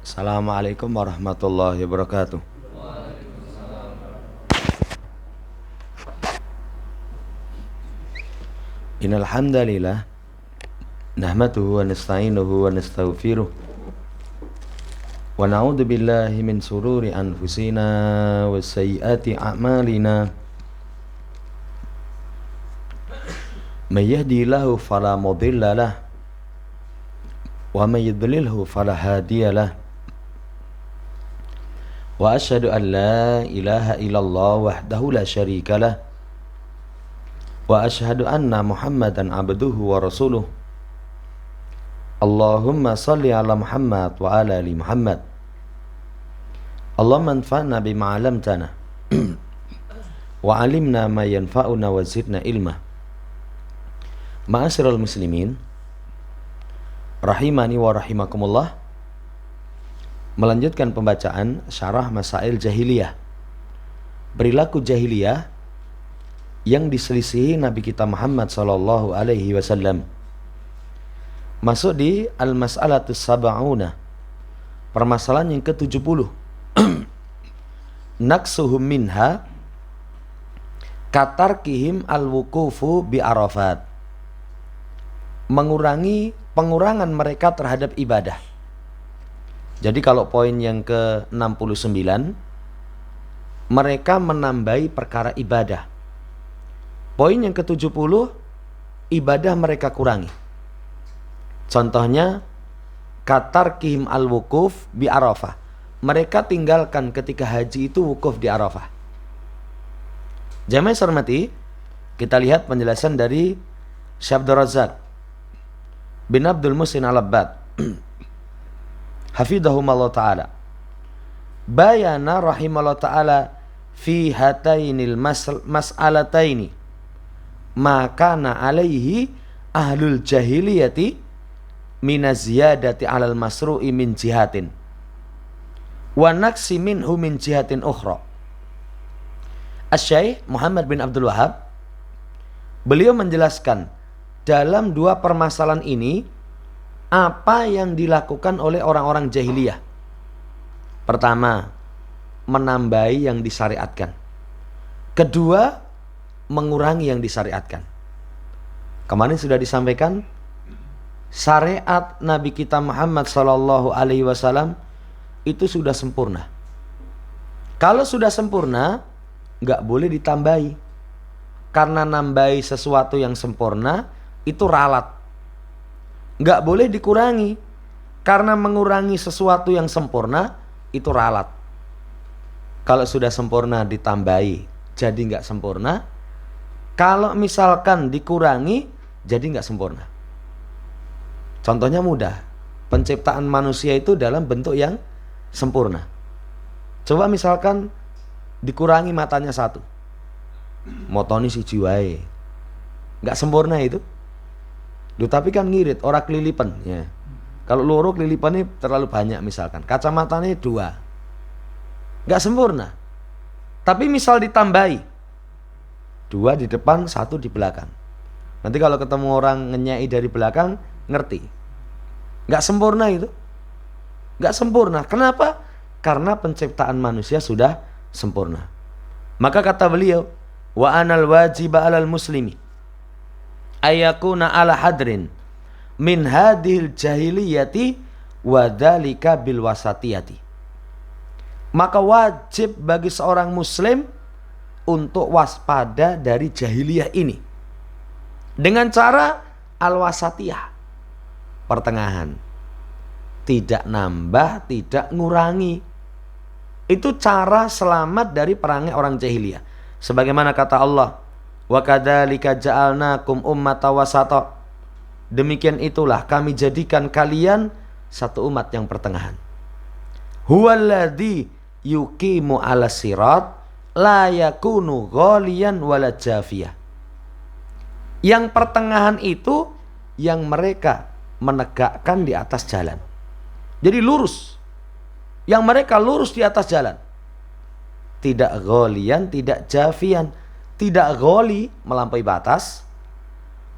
Assalamualaikum warahmatullahi wabarakatuh. Innal hamdalillah nahmaduhu wa nasta'inuhu wa nastaghfiruh wa na'udzu billahi min sururi anfusina wa sayyiati a'malina. May yahdihillahu fala mudilla lahu wa may yudlilhu fala hadiya lahu. Wa asyhadu an la ilaha illallah wahdahu la syarika lah. Wa asyhadu anna Muhammadan abduhu wa rasuluh. Allahumma salli ala Muhammad wa ala ali Muhammad. Allahumma anfa'na bima 'allamtana wa 'allimna ma yanfa'una wa zidna ilma. Ma'asyiral muslimin rahimani wa rahimakumullah. Melanjutkan pembacaan syarah Masail Jahiliyah, perilaku jahiliyah yang diselisihi Nabi kita Muhammad sallallahu alaihi wasallam. Masuk di Al-Mas'alatus Sab'una, permasalahan yang ke-70. Naksuhum minha katarkihim al-wukufu bi Arafat. Pengurangan mereka terhadap ibadah. Jadi kalau poin yang ke-69, mereka menambahi perkara ibadah. Poin yang ke-70, ibadah mereka kurangi. Contohnya, katarkihim al-wukuf bi Arafah. Mereka tinggalkan ketika haji itu wukuf di Arafah. Jamaah hormati, kita lihat penjelasan dari Syekh Abdul Razak bin Abdul Muhsin Al-Abbad hafidhahumallahu ta'ala. Bayana rahimallahu ta'ala fi hatainil mas'alataini makana alaihi ahlul jahiliyati minaz ziyadati alal masru'i min jihatin wa naqsi minhu min jihatin ukhra. Asy-Syaikh Muhammad bin Abdul Wahhab, beliau menjelaskan dalam dua permasalahan ini apa yang dilakukan oleh orang-orang jahiliyah. Pertama, menambahi yang disyariatkan. Kedua, mengurangi yang disyariatkan. Kemarin sudah disampaikan, syariat Nabi kita Muhammad sallallahu alaihi wasallam itu sudah sempurna. Kalau sudah sempurna, nggak boleh ditambahi. Karena nambahi sesuatu yang sempurna itu ralat. Nggak boleh dikurangi. Karena mengurangi sesuatu yang sempurna itu ralat. Kalau sudah sempurna ditambahi jadi nggak sempurna. Kalau misalkan dikurangi jadi nggak sempurna. Contohnya mudah. Penciptaan manusia itu dalam bentuk yang sempurna. Coba misalkan dikurangi matanya satu, motoni siji wae, nggak sempurna itu. Duh, tapi kan ngirit, orang kelilipan ya. Kalau loro kelilipannya terlalu banyak misalkan, kacamatanya dua, nggak sempurna. Tapi misal ditambahi, dua di depan, satu di belakang. Nanti kalau ketemu orang ngenyai dari belakang, ngerti. Nggak sempurna itu. Nggak sempurna. Kenapa? Karena penciptaan manusia sudah sempurna. Maka kata beliau, wa anal wajiba alal muslimi ayakuna ala hadrin min hadhil jahiliyati wa dzalika bil wasatiyati. Maka wajib bagi seorang muslim untuk waspada dari jahiliyah ini dengan cara al-wasatiyah, pertengahan, tidak nambah, tidak ngurangi. Itu cara selamat dari perangai orang jahiliyah. Sebagaimana kata Allah, wa kadzalika ja'alnakum ummatan wasata. Demikian itulah kami jadikan kalian satu umat yang pertengahan. Huwallazi yuqimu 'ala sirat la yakunu ghaliyan wala jafiyah. Yang pertengahan itu yang mereka menegakkan di atas jalan. Jadi lurus. Yang mereka lurus di atas jalan. Tidak ghaliyan, tidak jafian. Tidak ghali, melampaui batas.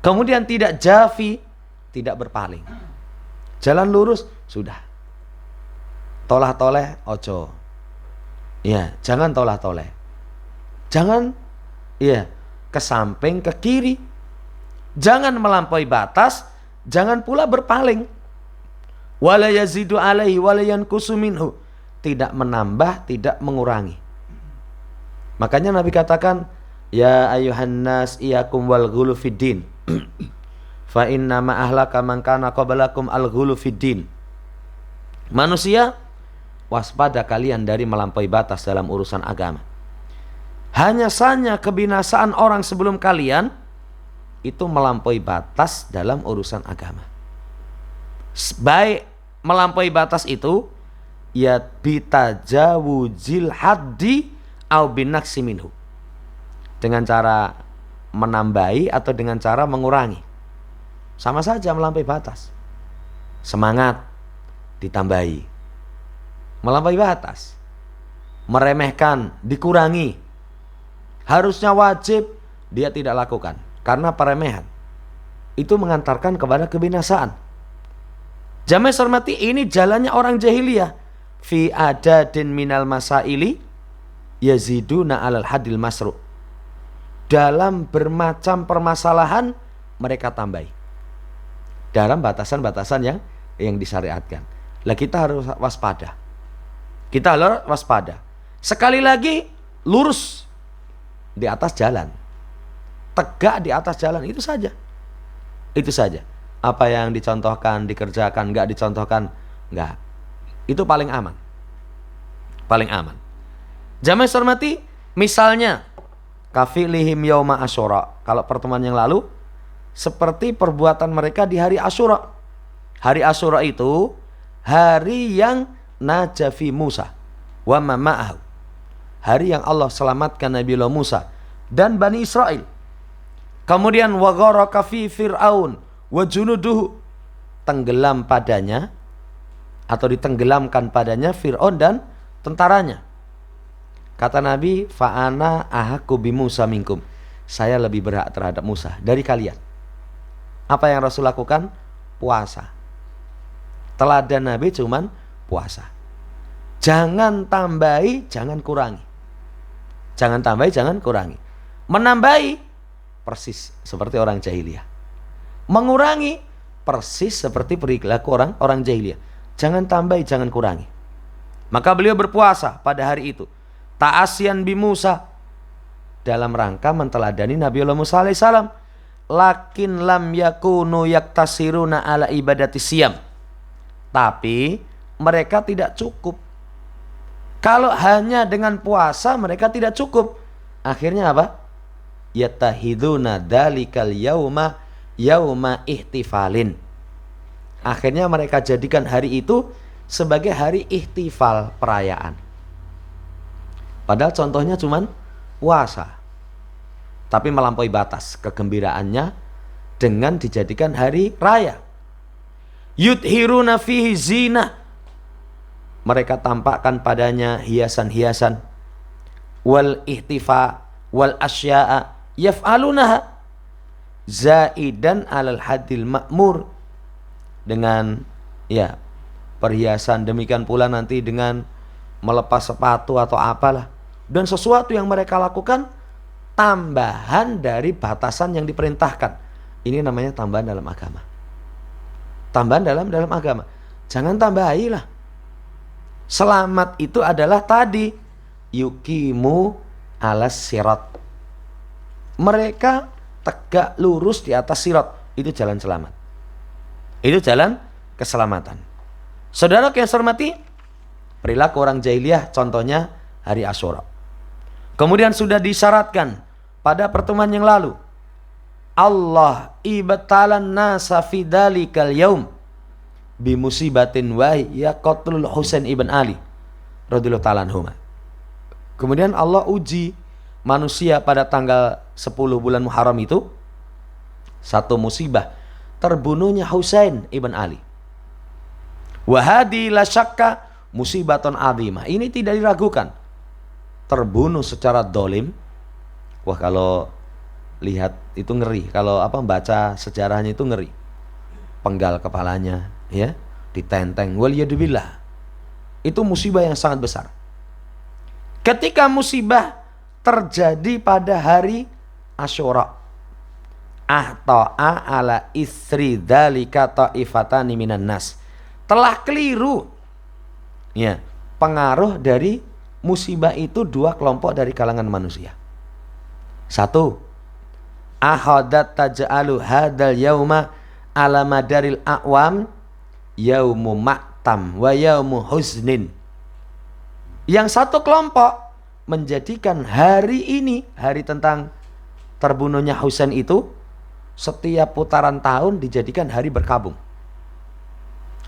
Kemudian tidak jafi, tidak berpaling. Jalan lurus, sudah. Tolah-toleh ojo. Ya, jangan tolah-toleh. Jangan ke samping, ke kiri. Jangan melampaui batas, jangan pula berpaling. Wala yazidu alaihi wala yanqusu minhu. Tidak menambah, tidak mengurangi. Makanya Nabi katakan, ya ayuhan nas iyakum wal ghulu fiddin. Fa inna ma ahlaka man kana qablakum al ghulu fiddin. Manusia, waspada kalian dari melampaui batas dalam urusan agama. Hanya saja kebinasaan orang sebelum kalian itu melampaui batas dalam urusan agama. Baik melampaui batas itu ya bitajawuzil haddi au binaksi minhu. Dengan cara menambahi atau dengan cara mengurangi. Sama saja melampaui batas. Semangat ditambahi. Melampaui batas, meremehkan, dikurangi. Harusnya wajib, dia tidak lakukan karena peremehan. Itu mengantarkan kepada kebinasaan. Jamaah hormati, ini jalannya orang jahiliyah. Fi adadin minal masaili yaziduna alal hadil masru. Dalam bermacam permasalahan mereka tambahi. Dalam batasan-batasan yang disyariatkan. Lah kita harus waspada. Kita harus waspada. Sekali lagi, lurus di atas jalan. Tegak di atas jalan, itu saja. Itu saja. Apa yang dicontohkan, dikerjakan, enggak dicontohkan, enggak. Itu paling aman. Paling aman. Jamaah hormati, misalnya kafilihim yauma asyura. Kalau pertemuan yang lalu, seperti perbuatan mereka di hari Asyura. Hari Asyura itu hari yang najafi Musa wa ma'ahu. Hari yang Allah selamatkan Nabi Allah Musa dan Bani Israel. Kemudian wa gharaka fi Fir'aun wa junuduhu. Tenggelam padanya atau ditenggelamkan padanya Fir'aun dan tentaranya. Kata Nabi, fa'ana ahaqqu bi Musa minkum. Saya lebih berhak terhadap Musa dari kalian. Apa yang Rasul lakukan? Puasa. Teladan Nabi cuman puasa. Jangan tambahi, jangan kurangi. Jangan tambahi, jangan kurangi. Menambahi persis seperti orang jahiliyah. Mengurangi persis seperti perilaku orang jahiliyah. Jangan tambahi, jangan kurangi. Maka beliau berpuasa pada hari itu. Ta'asyan bi Musa, dalam rangka menteladani Nabi Allah Musa alaihissalam. Lakin lam yakunu yaktasiruna ala ibadati siyam. Tapi mereka tidak cukup. Kalau hanya dengan puasa mereka tidak cukup. Akhirnya apa? Yatahiduna dalikal yauma yauma ihtifalin. Akhirnya mereka jadikan hari itu sebagai hari ihtifal, perayaan. Padahal contohnya cuman puasa. Tapi melampaui batas kegembiraannya dengan dijadikan hari raya. Yudhiruna fihi zina. Mereka tampakkan padanya hiasan-hiasan. Wal ihtifa wal asya'a yaf'alunaha zaidan alal hadil ma'mur. Dengan perhiasan, demikian pula nanti dengan melepas sepatu atau apalah. Dan sesuatu yang mereka lakukan tambahan dari batasan yang diperintahkan. Ini namanya tambahan dalam agama. Tambahan dalam agama. Jangan tambahilah. Selamat itu adalah tadi yukimu alas sirat. Mereka tegak lurus di atas sirat. Itu jalan selamat. Itu jalan keselamatan. Saudara yang saya hormati, perilaku orang jahiliyah contohnya hari Asyura. Kemudian sudah disyaratkan pada pertemuan yang lalu, Allah ibtalan nasa fi dalikal yaum bi musibatin wa ya qatlul Husain ibn Ali radhiyallahu ta'ala anhuma. Kemudian Allah uji manusia pada tanggal 10 bulan Muharram itu, satu musibah, terbunuhnya Husain ibn Ali. Wa hadi la syakka musibatun azimah. Ini tidak diragukan. Terbunuh secara dolim. Wah, kalau lihat itu ngeri. Kalau baca sejarahnya itu ngeri. Penggal kepalanya, ditenteng. Waliyadzubillah. Itu musibah yang sangat besar. Ketika musibah terjadi pada hari Asyura, ahta'a ala isri dzalika ta'ifatani minan nas, telah keliru ya pengaruh dari musibah itu dua kelompok dari kalangan manusia. Satu, ahadat taj'alu hadal yauma ala madaril a'wam yaumu ma'tam wa yaumu huznin. Yang satu kelompok menjadikan hari ini, hari tentang terbunuhnya Husain itu, setiap putaran tahun dijadikan hari berkabung,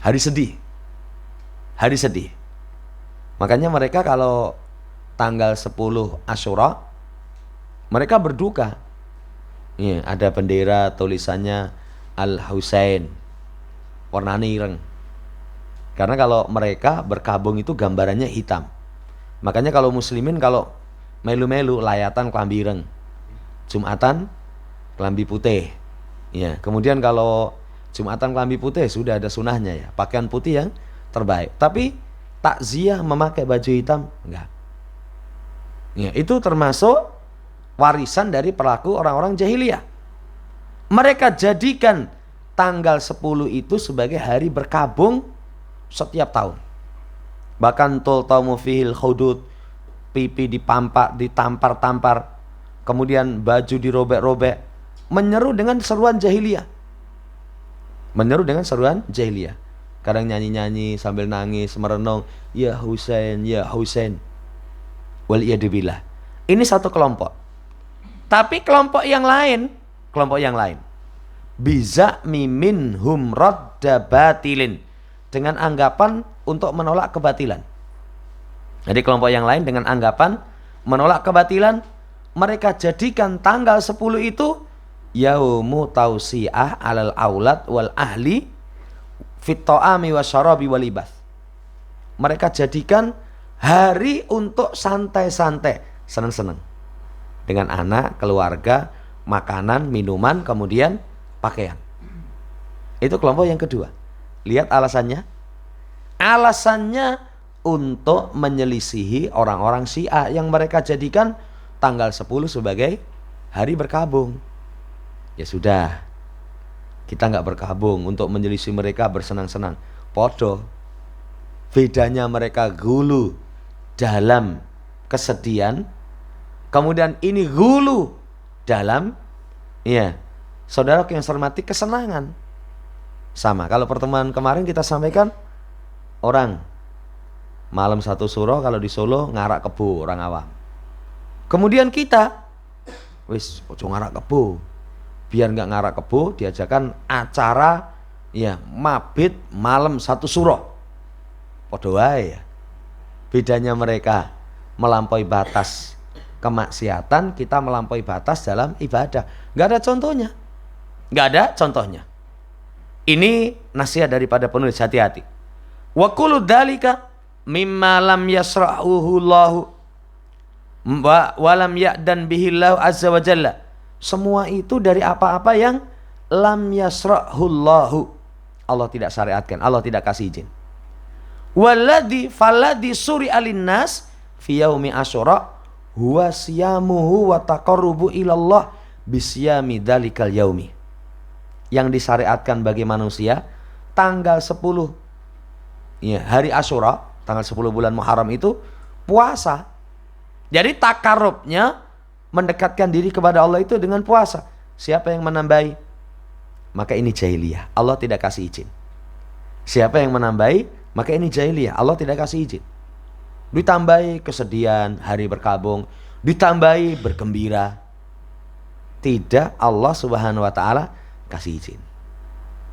hari sedih, hari sedih. Makanya mereka kalau tanggal 10 Asyura mereka berduka. Ya, ada bendera tulisannya Al-Husain warna ireng. Karena kalau mereka berkabung itu gambarannya hitam. Makanya kalau muslimin kalau melu-melu layatan kelambi ireng, Jumatan kelambi putih. Ya, kemudian kalau Jumatan kelambi putih sudah ada sunahnya ya, pakaian putih yang terbaik. Tapi takziah memakai baju hitam enggak. Ya, itu termasuk warisan dari pelaku orang-orang jahiliyah. Mereka jadikan tanggal 10 itu sebagai hari berkabung setiap tahun. Bahkan tultamu fihil khudud, pipi ditampar-tampar, kemudian baju dirobek-robek, menyeru dengan seruan jahiliyah. Menyeru dengan seruan jahiliyah. Kadang nyanyi-nyanyi sambil nangis, merenung, ya Husain, ya Husain. Wal iyadzubillah. Ini satu kelompok. Tapi kelompok yang lain biza mimin hum radda batilin, dengan anggapan untuk menolak kebatilan. Jadi kelompok yang lain dengan anggapan menolak kebatilan, mereka jadikan tanggal 10 itu yaumu tausi'ah alal aulad wal ahli fit ta'ami wasyarabi wal libas. Mereka jadikan hari untuk santai-santai, senang-senang dengan anak, keluarga, makanan, minuman, kemudian pakaian. Itu kelompok yang kedua. Lihat alasannya. Alasannya untuk menyelisihi orang-orang Syiah yang mereka jadikan tanggal 10 sebagai hari berkabung. Ya sudah, kita nggak berkabung untuk menyelisih mereka bersenang-senang. Podo. Bedanya mereka gulu dalam kesedihan, kemudian ini gulu dalam, ya, saudara yang saya hormati, kesenangan. Sama, kalau pertemuan kemarin kita sampaikan, orang malam satu suro kalau di Solo ngarak kebo orang awam. Kemudian kita, wis ojo ngarak kebo, biar nggak ngarak kebo, diajakan acara, ya, mabit malam satu suro. Podo wae ya. Bedanya mereka melampaui batas kemaksiatan, kita melampaui batas dalam ibadah. Nggak ada contohnya. Nggak ada contohnya. Ini nasihat daripada penulis, hati-hati. Wa kullu dzalika mimma lam yasrahu Allahu wa lam ya'dan bihi Allah azza wa jalla. Semua itu dari apa-apa yang lam yasrahu Allahu, Allah tidak syariatkan, Allah tidak kasih izin. Walladzi falladzi suri'a linnas fi yaumi asyura huwa siyamuhu wa taqarrubu ilallah bisyami dzalikal yaumi. Yang disyariatkan bagi manusia tanggal 10, ya, hari Asyura, tanggal 10 bulan Muharram itu puasa. Jadi takarubnya mendekatkan diri kepada Allah itu dengan puasa. Siapa yang menambahi, maka ini jahiliyah, Allah tidak kasih izin. Siapa yang menambahi, maka ini jahiliyah, Allah tidak kasih izin. Ditambahi kesedihan, hari berkabung, ditambahi bergembira, tidak, Allah subhanahu wa ta'ala kasih izin.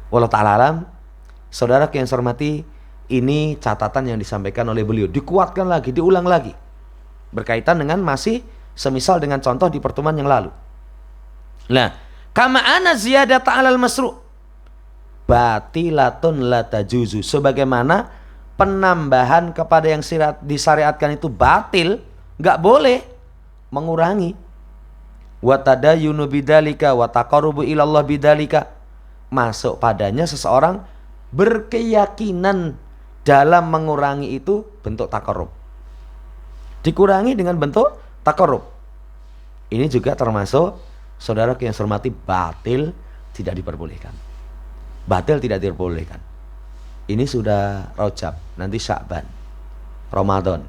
Wallahu ta'ala alam. Saudara yang saya hormati, ini catatan yang disampaikan oleh beliau, dikuatkan lagi, diulang lagi, berkaitan dengan masih semisal dengan contoh di pertemuan yang lalu. Nah, kama ana ziyadata 'alal masru' batilatun la tajuzu, sebagaimana penambahan kepada yang disyariatkan itu batil, enggak boleh mengurangi. Wa tadayyunu bidzalika wa taqarrubu ilallah bidzalika, masuk padanya seseorang berkeyakinan dalam mengurangi itu bentuk takarrub. Dikurangi dengan bentuk takarrub. Ini juga termasuk, saudara yang saya hormati, batil, tidak diperbolehkan. Batil tidak diperbolehkan. Ini sudah Rajab, nanti Sya'ban, Ramadan.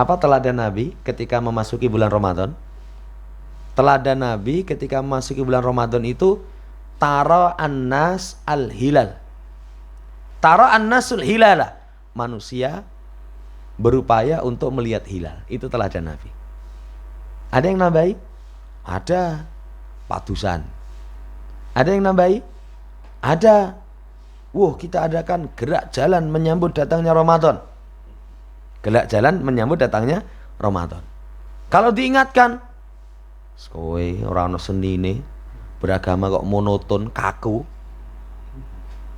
Apa teladan Nabi ketika memasuki bulan Ramadan? Teladan Nabi ketika memasuki bulan Ramadan itu tara annas al-hilal. Tara annasul hilala. Manusia berupaya untuk melihat hilal. Itu teladan Nabi. Ada yang nambahi? Ada. Padusan. Ada yang nambahi? Ada. Wah, kita adakan gerak jalan menyambut datangnya Ramadan. Gerak jalan menyambut datangnya Ramadan. Kalau diingatkan, kowe ora ono senine, beragama kok monoton, kaku.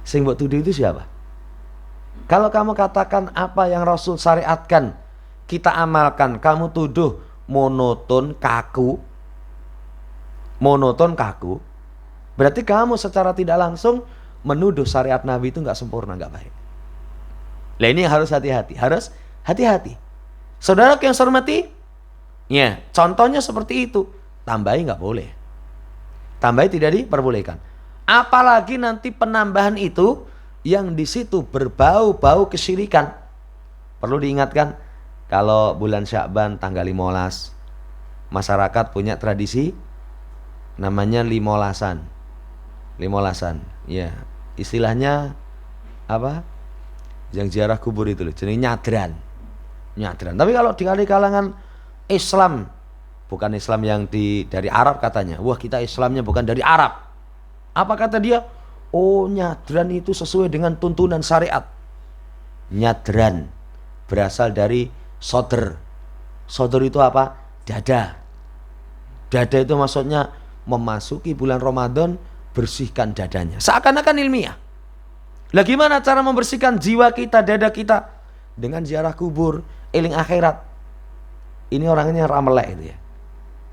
Sing mbok tuduh itu siapa? Kalau kamu katakan apa yang Rasul syariatkan, kita amalkan, kamu tuduh monoton, kaku. Monoton, kaku. Berarti kamu secara tidak langsung menuduh syariat Nabi itu nggak sempurna, nggak baik. Nah ini harus hati-hati, harus hati-hati. Saudara yang saya hormati, ya contohnya seperti itu. Tambahi nggak boleh. Tambahi tidak diperbolehkan. Apalagi nanti penambahan itu yang di situ berbau-bau kesyirikan. Perlu diingatkan, kalau bulan Sya'ban tanggal 15, masyarakat punya tradisi namanya limolasan. Limolasan, ya istilahnya apa? Yang ziarah kubur itu loh, jadi nyadran. Nyadran. Tapi kalau di kalangan Islam, bukan Islam yang dari Arab katanya. Wah, kita Islamnya bukan dari Arab. Apa kata dia? Oh, nyadran itu sesuai dengan tuntunan syariat. Nyadran berasal dari sodr. Sodr itu apa? Dada. Dada itu maksudnya memasuki bulan Ramadan, bersihkan dadanya. Seakan-akan ilmiah. Lah gimana cara membersihkan jiwa kita, dada kita? Dengan ziarah kubur, eling akhirat. Ini orangnya ramelek itu ya.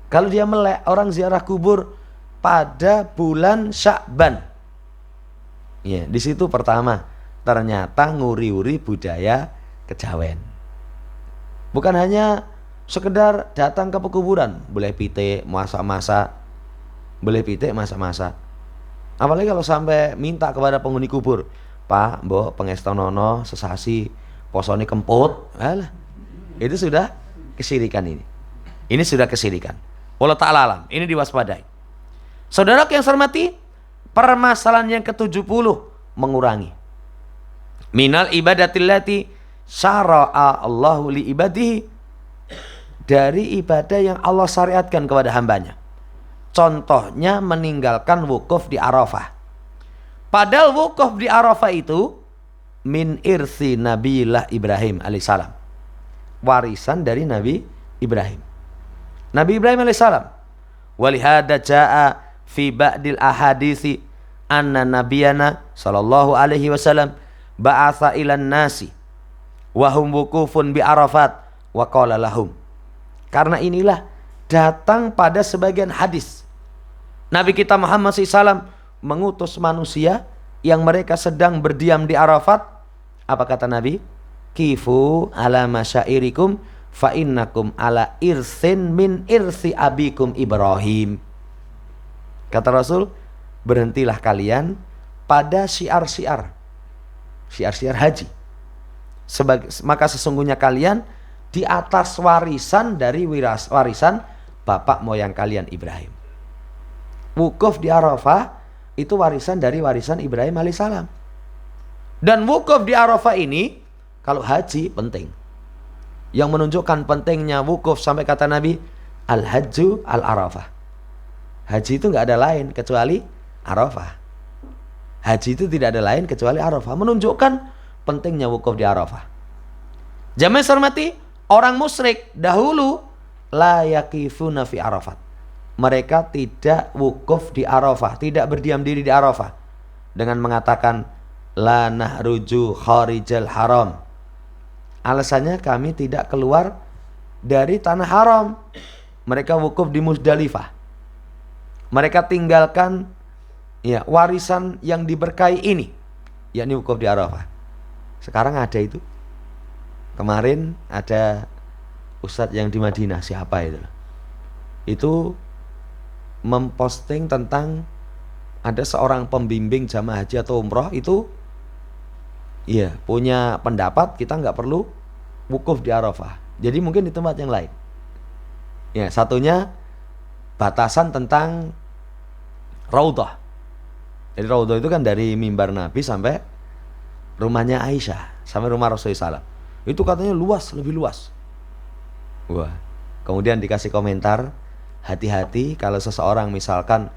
Kalau dia melek, orang ziarah kubur pada bulan Sya'ban. Ya, di situ pertama ternyata nguri-uri budaya kejawen. Bukan hanya sekedar datang ke pekuburan, boleh pitik, masak-masak, boleh pitik, masak-masak. Apalagi kalau sampai minta kepada penghuni kubur, Pak, Mbok, pengestonono, sesasi, posoni kemput, alah, itu sudah kesyirikan ini. Ini sudah kesyirikan. Wallahu ta'ala alam, ini diwaspadai. Saudara yang saya hormati, permasalahan yang ke-70 mengurangi. Minal ibadatillati syara'a Allahu li ibadihi, dari ibadah yang Allah syariatkan kepada hambanya. Contohnya meninggalkan wukuf di Arafah. Padahal wukuf di Arafah itu min irsi Nabiillah Ibrahim alaihissalam, warisan dari Nabi Ibrahim. Nabi Ibrahim alaihissalam. Walihada jaa fi ba'dil ahadisi anna nabiyana sallallahu alaihi wasallam ba'atha ilan nasi wa hum wukufun bi Arafat wa qala lahum. Karena inilah datang pada sebagian hadis Nabi kita Muhammad SAW mengutus manusia yang mereka sedang berdiam di Arafat. Apa kata Nabi? Kifu ala masyairikum fa innakum ala irsin min irsi abikum Ibrahim. Kata Rasul, berhentilah kalian pada syiar-syiar haji. Maka sesungguhnya kalian di atas warisan dari warisan bapak moyang kalian Ibrahim. Wukuf di Arafah itu warisan dari warisan Ibrahim alaihissalam. Dan wukuf di Arafah ini kalau haji penting. Yang menunjukkan pentingnya wukuf sampai kata Nabi, al-hajju al-arafah. Haji itu nggak ada lain kecuali Arafah. Haji itu tidak ada lain kecuali Arafah, menunjukkan pentingnya wukuf di Arafah. Jamaah hormati, orang musyrik dahulu la yakifuna fi Arafat. Mereka tidak wukuf di Arafah, tidak berdiam diri di Arafah dengan mengatakan la nahruju kharijal haram. Alasannya kami tidak keluar dari tanah haram. Mereka wukuf di Muzdalifah. Mereka tinggalkan ya warisan yang diberkahi ini, yakni wukuf di Arafah. Sekarang ada itu. Kemarin ada ustadz yang di Madinah, siapa itu? Itu memposting tentang ada seorang pembimbing jamaah haji atau umroh itu, iya, punya pendapat kita nggak perlu wukuf di Arafah. Jadi mungkin di tempat yang lain. Ya, satunya batasan tentang Raudhah. Jadi Raudhah itu kan dari mimbar Nabi sampai rumahnya Aisyah, sampai rumah Rasulullah SAW. Itu katanya luas, lebih luas. Wah, kemudian dikasih komentar, hati-hati kalau seseorang misalkan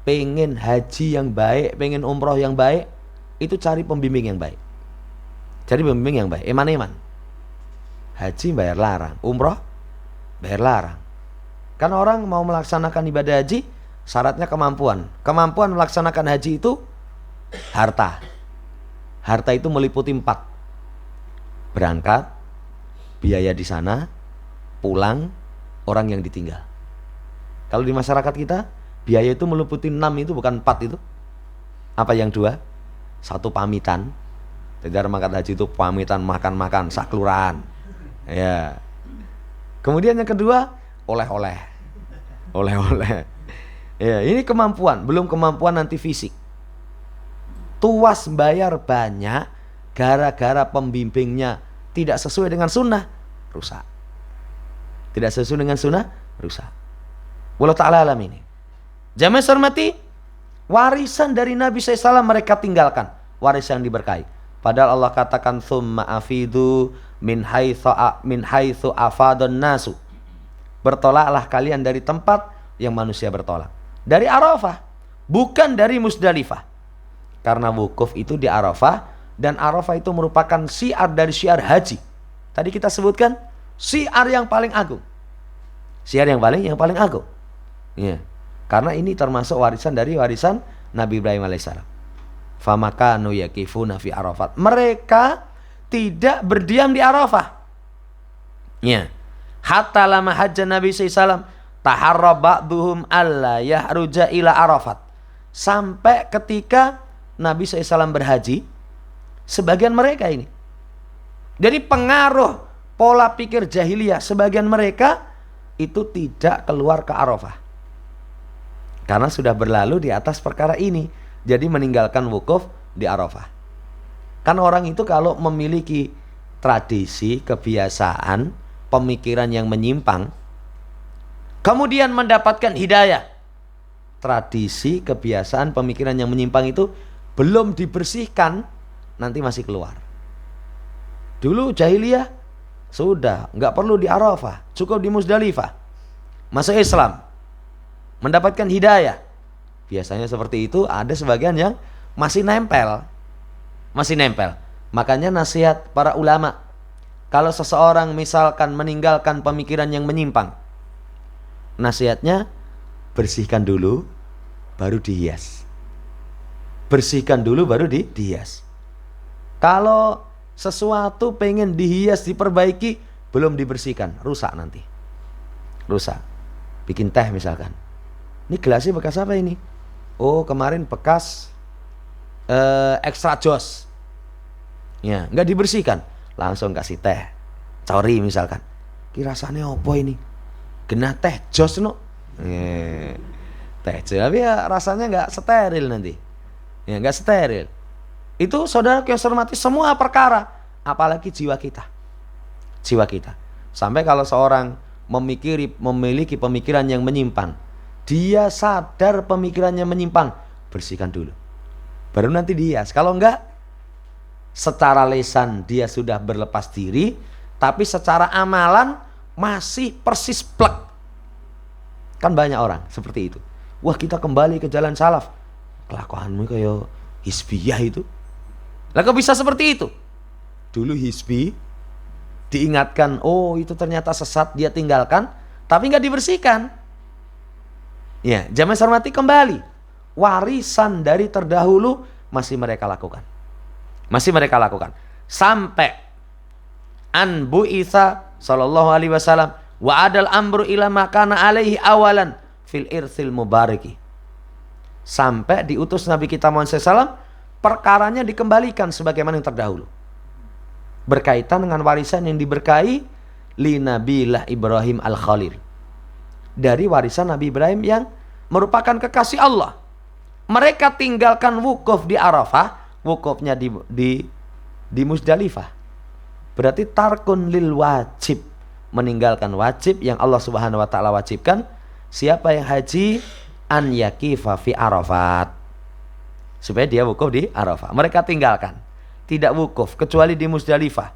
pengen haji yang baik, pengen umroh yang baik, itu cari pembimbing yang baik. Cari pembimbing yang baik, eman-eman. Haji bayar larang, umroh bayar larang. Karena orang mau melaksanakan ibadah haji, syaratnya kemampuan. Kemampuan melaksanakan haji itu harta. Harta itu meliputi 4. Berangkat, biaya di sana, pulang, orang yang ditinggal. Kalau di masyarakat kita, biaya itu meliputi 6, itu bukan 4 itu. Apa yang 2? 1 pamitan. Jadi orang mangkat haji itu pamitan makan-makan sakluran. Ya. Kemudian yang kedua, oleh-oleh. Oleh-oleh. Ya, ini kemampuan, belum kemampuan nanti fisik. Tuas bayar banyak gara-gara pembimbingnya tidak sesuai dengan sunnah, rusak. Tidak sesuai dengan sunnah, rusak. Wallahu ta'ala alam ini. Jamaah hormati, warisan dari Nabi SAW mereka tinggalkan, warisan yang diberkahi. Padahal Allah katakan tsumma afidu min haitsu afadun nasu. Bertolaklah kalian dari tempat yang manusia bertolak. Dari Arafah, bukan dari Musdalifah. Karena wukuf itu di Arafah, dan Arafah itu merupakan syiar dari syiar haji. Tadi kita sebutkan syiar yang paling agung. Syiar yang paling agung. Ya. Karena ini termasuk warisan dari warisan Nabi Ibrahim alaihissalam. Famakanu yakifuna fi Arafat. Mereka tidak berdiam di Arafah. Ya. Hatta lama hajjan Nabi SAW taharra ba'duhum alla yahruja ila Arafat. Sampai ketika Nabi SAW berhaji, sebagian mereka ini. Jadi pengaruh pola pikir jahiliyah, sebagian mereka itu tidak keluar ke Arafah. Karena sudah berlalu di atas perkara ini. Jadi meninggalkan wukuf di Arafah. Kan orang itu kalau memiliki tradisi, kebiasaan, pemikiran yang menyimpang, kemudian mendapatkan hidayah, tradisi, kebiasaan, pemikiran yang menyimpang itu belum dibersihkan, nanti masih keluar. Dulu jahiliyah sudah nggak perlu di Arafah, cukup di Musdalifah. Masuk Islam, mendapatkan hidayah. Biasanya seperti itu. Ada sebagian yang masih nempel. Makanya nasihat para ulama, kalau seseorang misalkan meninggalkan pemikiran yang menyimpang, nasihatnya bersihkan dulu baru dihias. Bersihkan dulu baru dihias. Kalau sesuatu pengen dihias, diperbaiki, belum dibersihkan, rusak nanti. Rusak. Bikin teh misalkan. Ini gelasnya bekas apa ini? Oh, kemarin bekas extra jos. Ya, nggak dibersihkan, langsung kasih teh cori misalkan. Rasanya apa ini? Genah teh jos no. Teh jos, tapi ya rasanya nggak steril nanti. Ya, nggak steril. Itu saudara yang hormati, semua perkara, apalagi jiwa kita. Jiwa kita. Sampai kalau seorang memiliki pemikiran yang menyimpang, dia sadar pemikirannya menyimpang, bersihkan dulu. Baru nanti dihias. Kalau enggak, secara lisan dia sudah berlepas diri, tapi secara amalan masih persis plek. Kan banyak orang seperti itu. Wah, kita kembali ke jalan salaf. Kelakuanmu kayak hizbiyah itu. Lah kok bisa seperti itu? Dulu hizbi, diingatkan, oh itu ternyata sesat, dia tinggalkan, tapi nggak dibersihkan. Ya, jamaah hormati, kembali. Warisan dari terdahulu masih mereka lakukan. Sampai an bu'itsa sallallahu alaihi wasallam wa adal amru ila makana alaihi awalan fil irsil mubariki. Sampai diutus Nabi kita Muhammad SAW, perkaranya dikembalikan sebagaimana yang terdahulu. berkaitan dengan warisan yang diberkahi li Nabilah Ibrahim al-Khalil, dari warisan Nabi Ibrahim yang merupakan kekasih Allah. Mereka tinggalkan wukuf di Arafah, wukufnya di Musdalifah. Berarti tarkun lil wajib, meninggalkan wajib yang Allah Subhanahu wa taala wajibkan. Siapa yang haji an yaqifa fi Arafat, supaya dia wukuf di Arafah. Mereka tinggalkan, tidak wukuf kecuali di Musdalifah.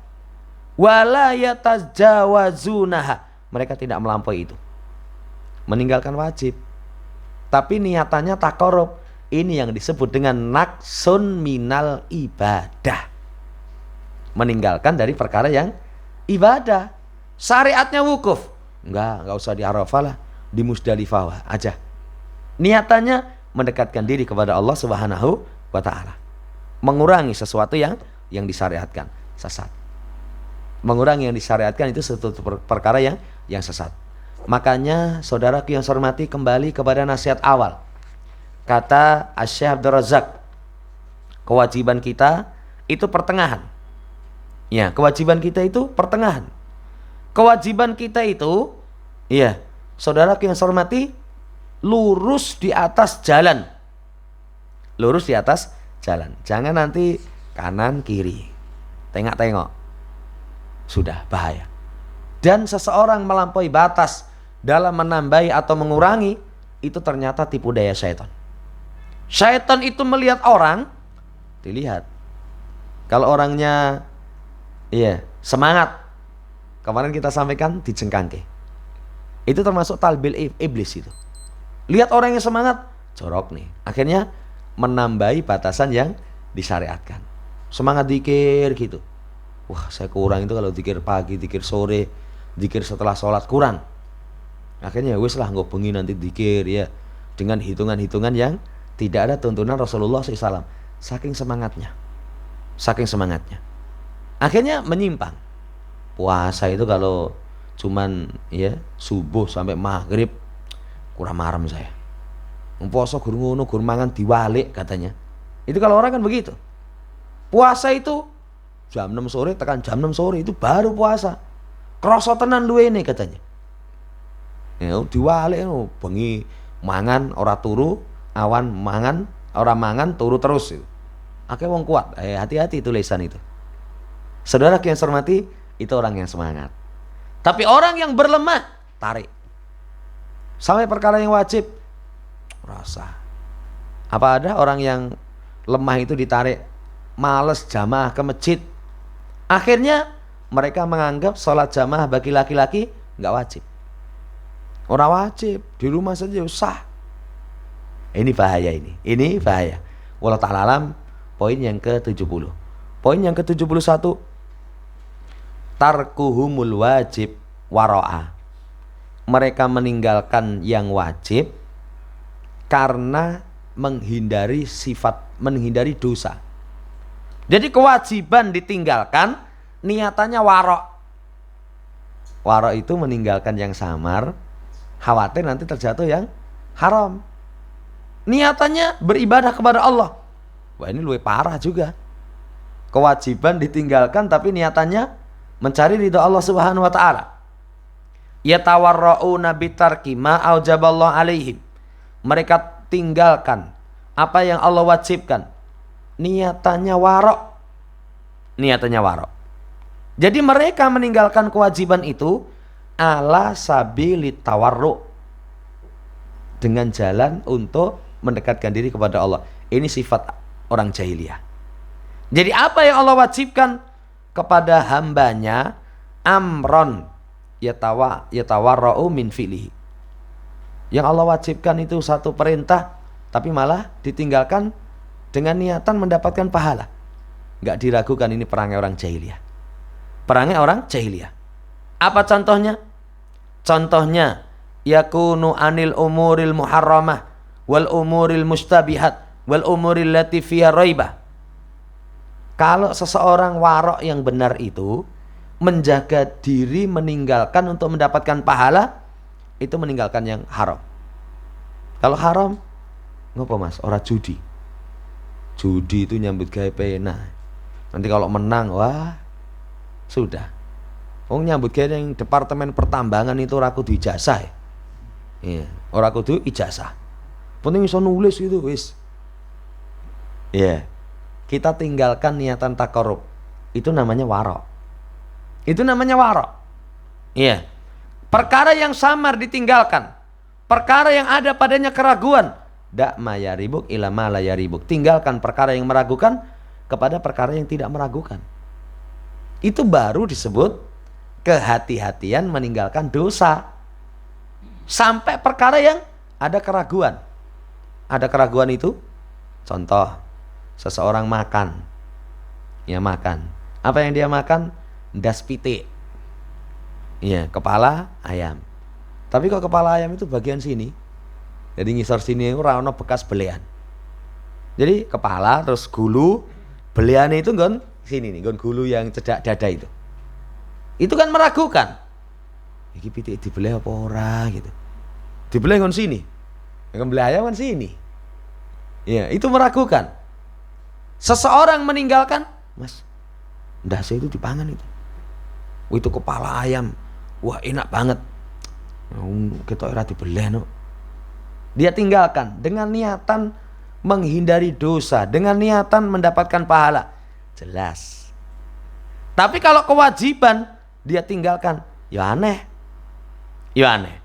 Wala yatajawazunaha, mereka tidak melampaui itu, meninggalkan wajib. Tapi niatannya taqarrub. Ini yang disebut dengan naksun minal ibadah, meninggalkan dari perkara yang ibadah. Syariatnya wukuf, enggak usah di Arafah lah, di Musdalifah aja. Niatannya mendekatkan diri kepada Allah Subhanahu wa taala, mengurangi sesuatu yang disyariatkan, sesat. Mengurangi yang disyariatkan itu suatu perkara yang sesat. Makanya saudaraku yang saya hormati, kembali kepada nasihat awal. Kata Asy-Syaikh Abdul Razak, kewajiban kita itu pertengahan. Ya, kewajiban kita itu pertengahan. Kewajiban kita itu, ya, saudaraku yang saya hormati, lurus di atas jalan. Lurus di atas jalan. Jangan nanti kanan kiri, tengok-tengok. Sudah bahaya. Dan seseorang melampaui batas dalam menambahi atau mengurangi, itu ternyata tipu daya syaitan. Syaitan itu melihat orang, dilihat. Kalau orangnya semangat, kemarin kita sampaikan dijengkangke. Itu termasuk talbil iblis itu. Lihat orang yang semangat, jorok nih. Akhirnya menambahi batasan yang disyariatkan. Semangat zikir gitu. Wah, saya kurang itu kalau zikir pagi, zikir sore, zikir setelah sholat kurang. Akhirnya wis lah nggak bengi nanti zikir ya, dengan hitungan-hitungan yang tidak ada tuntunan Rasulullah SAW. Saking semangatnya. Akhirnya menyimpang. Puasa itu kalau cuman subuh sampai maghrib kurang marem saya. Puasa gur ngono, gur mangan diwalik katanya. Itu kalau orang kan begitu. Puasa itu jam 6 sore tekan jam 6 sore itu baru puasa. Krasa tenan duwene katanya. Ya diwalik bengi mangan ora turu, awan mangan ora mangan turu terus itu. Akhirnya wong kuat. Hati-hati itu lisan itu. Saudara yang saya hormati, itu orang yang semangat. Tapi orang yang berlemah, tarik. Sampai perkara yang wajib, rasa. Apa ada orang yang lemah itu ditarik, males jamaah ke masjid. Akhirnya mereka menganggap sholat jamaah bagi laki-laki nggak wajib. Orang wajib, di rumah saja sah. Ini bahaya ini. Ini bahaya. Wallahu ta'ala alam. Poin yang ke-70. Poin yang ke-71. Tarkuhumul wajib wara'a. Mereka meninggalkan yang wajib karena menghindari dosa. Jadi kewajiban ditinggalkan, niatannya warok. Warok itu meninggalkan yang samar, khawatir nanti terjatuh yang haram. Niatannya beribadah kepada Allah. Wah, ini lebih parah juga. Kewajiban ditinggalkan tapi niatannya mencari ridha Allah Subhanahu wa taala. Yatawarra'una bitarki ma aujaballahu alaihim. Mereka tinggalkan apa yang Allah wajibkan. Niatannya warok. Jadi mereka meninggalkan kewajiban itu ala sabili tawarru, dengan jalan untuk mendekatkan diri kepada Allah. Ini sifat orang jahiliyah. Jadi apa yang Allah wajibkan kepada hambanya, amron yatawarra'u min fi'lihi. Yang Allah wajibkan itu satu perintah, tapi malah ditinggalkan dengan niatan mendapatkan pahala. Enggak diragukan, ini perangai orang jahiliyah. Apa contohnya? Contohnya yakunu anil umuril muharramah wal umuril mustabihat wal umuril lati fiha raibah. Kalau seseorang warok yang benar itu menjaga diri, meninggalkan untuk mendapatkan pahala, itu meninggalkan yang haram. Kalau haram, ngopo mas? Ora judi. Judi itu nyambut gawe pena. Nanti kalau menang, wah, Sudah. Wong nyambut gawe ning departemen pertambangan itu ora kudu ijazah. Iya, ora kudu ijazah. Penting iso nulis gitu wis. Iya. Kita tinggalkan niatan takarrub. Itu namanya warok. Itu namanya warok. Iya. Perkara yang samar ditinggalkan. Perkara yang ada padanya keraguan. Dak ma yaribuk ila ma la yaribuk. Tinggalkan perkara yang meragukan kepada perkara yang tidak meragukan. Itu baru disebut kehati-hatian meninggalkan dosa. Sampai perkara yang ada keraguan. Ada keraguan itu, contoh, seseorang makan. Ya makan. Apa yang dia makan? Das pitik. Iya, kepala ayam. Tapi kok kepala ayam itu bagian sini. Jadi ngisor sini ora ono bekas belean. Jadi kepala terus gulu, beleane itu nggon sini nih, nggon gulu yang cedak dada itu. Itu kan meragukan. Iki pitik dibeleh apa ora gitu. Dibeleh nggon sini. Nggon beleh ayam kan sini. Ya, itu meragukan. Seseorang meninggalkan, Mas, ndase itu dipangan itu. Itu kepala ayam. Wah, enak banget. Kita ora dibeleh no. Dia tinggalkan dengan niatan menghindari dosa, dengan niatan mendapatkan pahala. Jelas. Tapi kalau kewajiban dia tinggalkan, ya aneh. Ya aneh.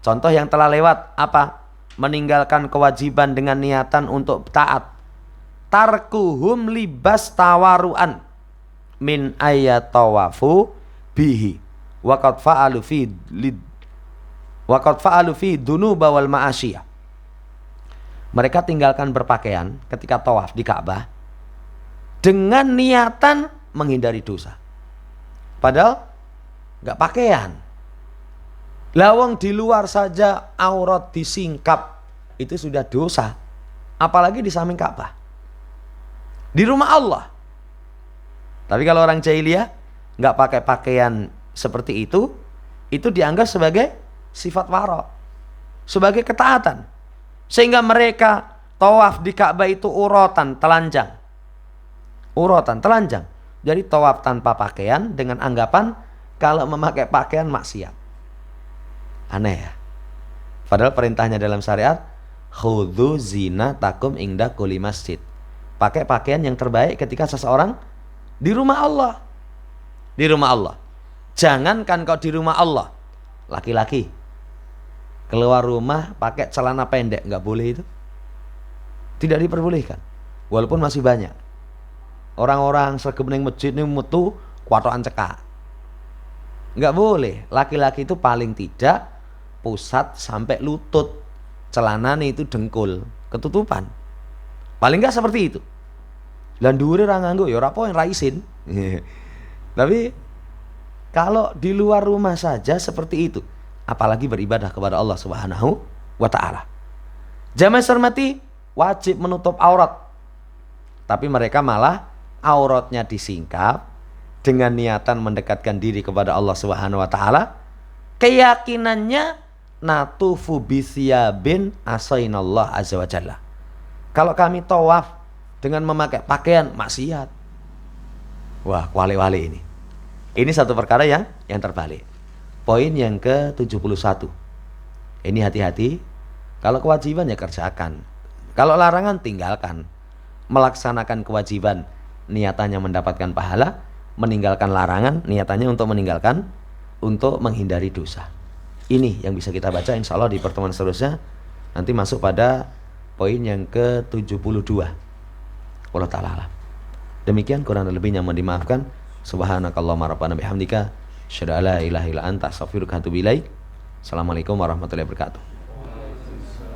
Contoh yang telah lewat apa? Meninggalkan kewajiban dengan niatan untuk taat. Tarkuhum libas tawaruan min ayatawafu bihi waqad fa'alu fi dunuba wal ma'asiyah. Mereka tinggalkan berpakaian ketika tawaf di Ka'bah dengan niatan menghindari dosa. Padahal enggak pakaian. Lawang di luar saja aurat disingkap itu sudah dosa. Apalagi di samping Ka'bah. Di rumah Allah. Tapi kalau orang jahiliyah enggak pakai pakaian seperti itu dianggap sebagai sifat wara, sebagai ketaatan. Sehingga mereka tawaf di Ka'bah itu uratan, telanjang. Uratan, telanjang. Jadi tawaf tanpa pakaian dengan anggapan kalau memakai pakaian maksiat. Aneh ya. Padahal perintahnya dalam syariat, khudzu zinatakum inda kulli masjid. Pakai pakaian yang terbaik ketika seseorang di rumah Allah. Di rumah Allah. Jangankan kau di rumah Allah, laki-laki keluar rumah pakai celana pendek, nggak boleh itu. Tidak diperbolehkan. Walaupun masih banyak orang-orang sregep ning masjid ning metu kuatokan cekak. Nggak boleh. Laki-laki itu paling tidak pusat sampai lutut. Celananya itu dengkul, ketutupan. Paling nggak seperti itu. Lan dhuwure ra nganggo ya ora apa yang raisin. Tapi kalau di luar rumah saja seperti itu, apalagi beribadah kepada Allah Subhanahu wa taala. Jamaah hormati, wajib menutup aurat. Tapi mereka malah auratnya disingkap dengan niatan mendekatkan diri kepada Allah Subhanahu wa taala. Keyakinannya natufu bisyabin asainallah azza wa jalla. Kalau kami tawaf dengan memakai pakaian maksiat. Wah, wale-wale ini. Ini satu perkara yang terbalik. Poin yang ke-71. Ini hati-hati. Kalau kewajiban ya kerjakan. Kalau larangan tinggalkan. Melaksanakan kewajiban niatannya mendapatkan pahala, meninggalkan larangan niatannya untuk meninggalkan, untuk menghindari dosa. Ini yang bisa kita baca insya Allah di pertemuan seterusnya. Nanti masuk pada poin yang ke-72. Allah ta'ala alam. Demikian, kurang lebihnya mohon dimaafkan. Subhanakallahumma rabbana bihamdika asyhadu an la ilaha illa anta astaghfiruka wa atubu ilaik. Assalamualaikum warahmatullahi wabarakatuh.